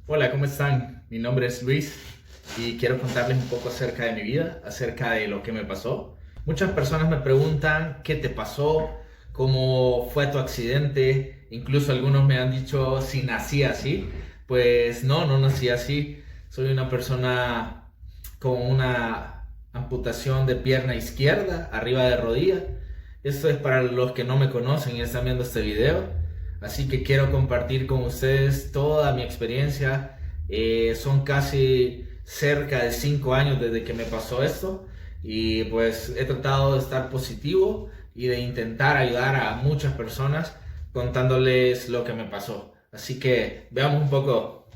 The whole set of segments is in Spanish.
Hola, ¿cómo están? Mi nombre es Luis y quiero contarles un poco acerca de mi vida, acerca de lo que me pasó. Muchas personas me preguntan qué te pasó, cómo fue tu accidente, incluso algunos me han dicho si nací así. Pues no nací así. Soy una persona con una amputación de pierna izquierda, arriba de rodilla. Esto es para los que no me conocen y están viendo este video. Así que quiero compartir con ustedes toda mi experiencia. Son casi cerca de 5 años desde que me pasó esto y pues he tratado de estar positivo y de intentar ayudar a muchas personas contándoles lo que me pasó. Así que veamos un poco.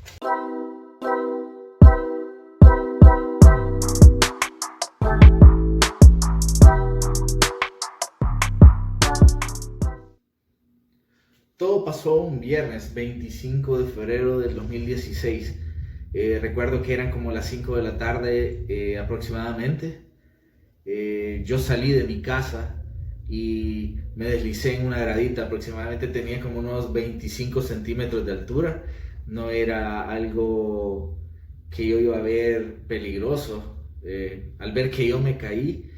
Todo pasó un viernes 25 de febrero del 2016. Recuerdo que eran como las 5 de la tarde aproximadamente. Yo salí de mi casa y me deslicé en una gradita. Aproximadamente tenía como unos 25 centímetros de altura. No era algo que yo iba a ver peligroso. Al ver que yo me caí,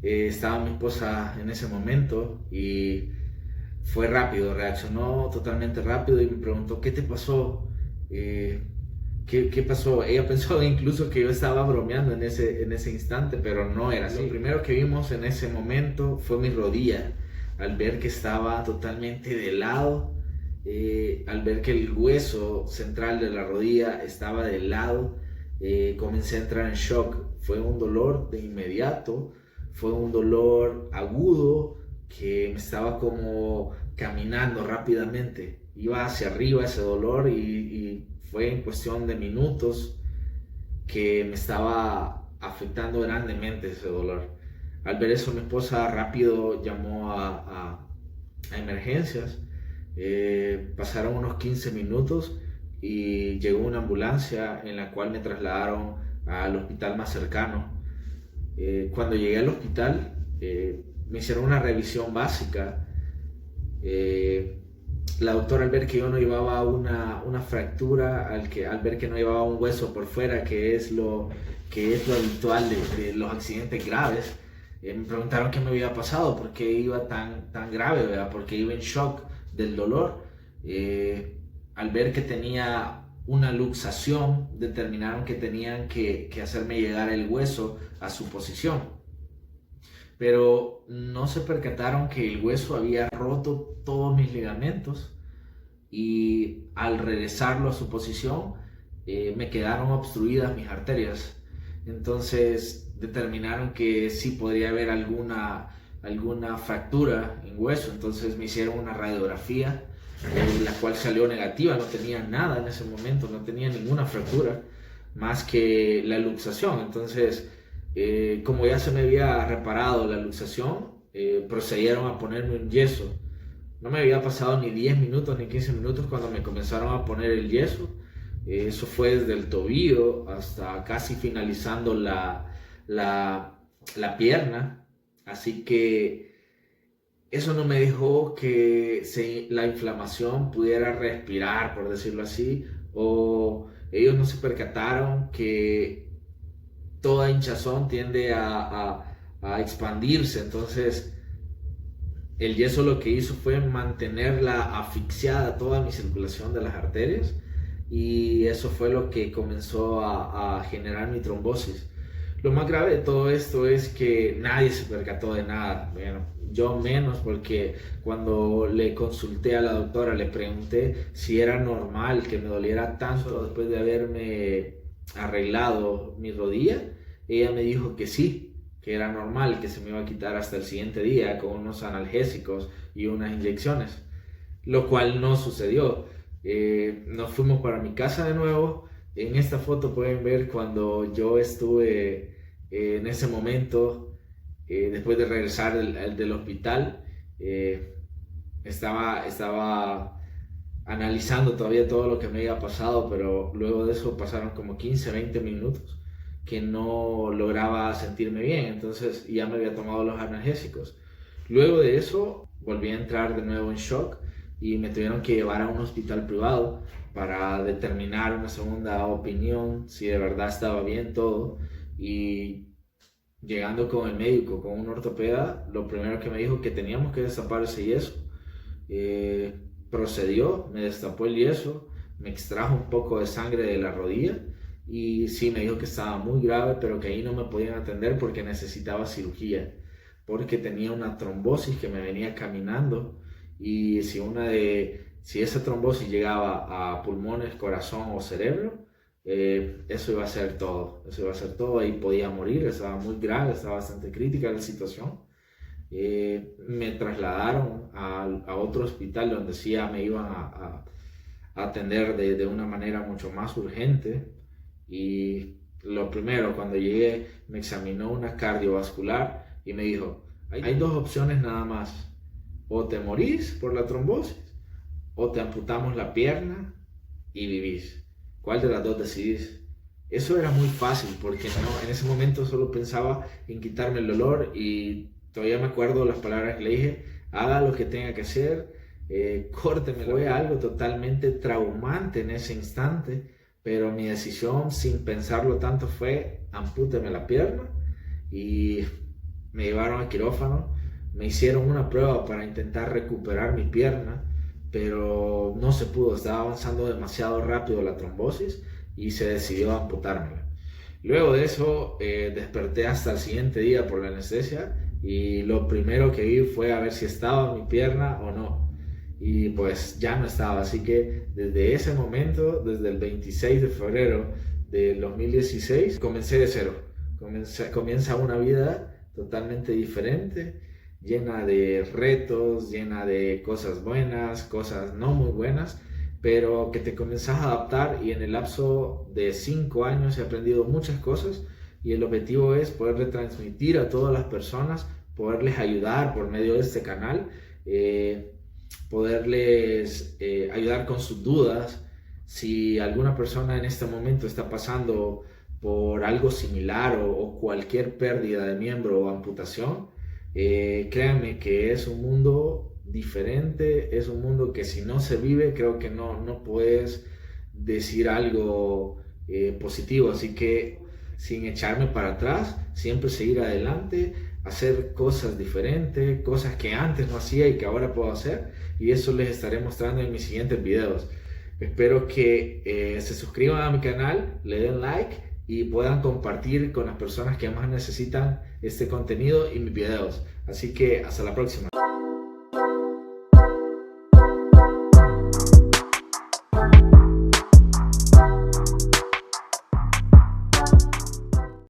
estaba mi esposa en ese momento y fue rápido, reaccionó totalmente rápido y me preguntó, ¿qué te pasó? Eh, ¿Qué pasó? Ella pensó incluso que yo estaba bromeando en ese instante, pero no era así. Lo primero que vimos en ese momento fue mi rodilla, al ver que estaba totalmente de lado, al ver que el hueso central de la rodilla estaba de lado, comencé a entrar en shock. Fue un dolor de inmediato, fue un dolor agudo que me estaba como caminando rápidamente. Iba hacia arriba ese dolor y fue en cuestión de minutos que me estaba afectando grandemente ese dolor. Al ver eso, mi esposa rápido llamó a emergencias. Pasaron unos 15 minutos y llegó una ambulancia en la cual me trasladaron al hospital más cercano. Cuando llegué al hospital, me hicieron una revisión básica. La doctora, al ver que yo no llevaba una fractura, al ver que no llevaba un hueso por fuera, que es lo habitual de los accidentes graves, me preguntaron qué me había pasado, por qué iba tan grave, ¿verdad? Porque iba en shock del dolor. Al ver que tenía una luxación, determinaron que tenían que hacerme llegar el hueso a su posición, pero no se percataron que el hueso había roto todos mis ligamentos y al regresarlo a su posición me quedaron obstruidas mis arterias. Entonces determinaron que sí podría haber alguna fractura en hueso. Entonces me hicieron una radiografía, la cual salió negativa. No tenía nada en ese momento, no tenía ninguna fractura más que la luxación. Entonces, como ya se me había reparado la luxación, procedieron a ponerme un yeso. No me había pasado ni 10 minutos ni 15 minutos cuando me comenzaron a poner el yeso. Eso fue desde el tobillo hasta casi finalizando la pierna. Así que eso no me dejó que la inflamación pudiera respirar, por decirlo así, o ellos no se percataron que toda hinchazón tiende a expandirse. Entonces el yeso lo que hizo fue mantenerla asfixiada toda mi circulación de las arterias y eso fue lo que comenzó a generar mi trombosis. Lo más grave de todo esto es que nadie se percató de nada. Bueno, yo menos, porque cuando le consulté a la doctora le pregunté si era normal que me doliera tanto después de haberme arreglado mi rodilla. Ella me dijo que sí, que era normal, que se me iba a quitar hasta el siguiente día con unos analgésicos y unas inyecciones, lo cual no sucedió. Nos fuimos para mi casa de nuevo. En esta foto pueden ver cuando yo estuve en ese momento, después de regresar del hospital, estaba analizando todavía todo lo que me había pasado, pero luego de eso pasaron como 15, 20 minutos que no lograba sentirme bien, entonces ya me había tomado los analgésicos. Luego de eso volví a entrar de nuevo en shock y me tuvieron que llevar a un hospital privado para determinar una segunda opinión, si de verdad estaba bien todo. Y llegando con el médico, con un ortopeda, lo primero que me dijo que teníamos que destapar ese yeso. Procedió, me destapó el yeso, me extrajo un poco de sangre de la rodilla y sí me dijo que estaba muy grave, pero que ahí no me podían atender porque necesitaba cirugía, porque tenía una trombosis que me venía caminando, y si esa trombosis llegaba a pulmones, corazón o cerebro, eso iba a ser todo, ahí podía morir, estaba muy grave, estaba bastante crítica la situación. Me trasladaron a otro hospital donde sí ya me iban a atender de una manera mucho más urgente. Y lo primero, cuando llegué, me examinó una cardiovascular y me dijo, hay dos opciones nada más: o te morís por la trombosis o te amputamos la pierna y vivís. ¿Cuál de las dos decidís? Eso era muy fácil porque no, en ese momento solo pensaba en quitarme el dolor, y todavía me acuerdo las palabras que le dije: haga lo que tenga que hacer, córteme. Fue algo totalmente traumante en ese instante, pero mi decisión, sin pensarlo tanto, fue: ampúteme la pierna. Y me llevaron a quirófano, me hicieron una prueba para intentar recuperar mi pierna, pero no se pudo, estaba avanzando demasiado rápido la trombosis y se decidió amputármela. Luego de eso desperté hasta el siguiente día por la anestesia, y lo primero que vi fue a ver si estaba mi pierna o no, y pues ya no estaba. Así que desde ese momento, desde el 26 de febrero del 2016, comencé de cero. Comienza una vida totalmente diferente, llena de retos, llena de cosas buenas, cosas no muy buenas, pero que te comienzas a adaptar, y en el lapso de 5 años he aprendido muchas cosas, y el objetivo es poderle transmitir a todas las personas, poderles ayudar por medio de este canal, poderles ayudar con sus dudas. Si alguna persona en este momento está pasando por algo similar o cualquier pérdida de miembro o amputación, créanme que es un mundo diferente, es un mundo que si no se vive, creo que no puedes decir algo positivo. Así que, sin echarme para atrás, siempre seguir adelante, hacer cosas diferentes, cosas que antes no hacía y que ahora puedo hacer, y eso les estaré mostrando en mis siguientes videos. Espero que se suscriban a mi canal, le den like y puedan compartir con las personas que más necesitan este contenido y mis videos. Así que hasta la próxima.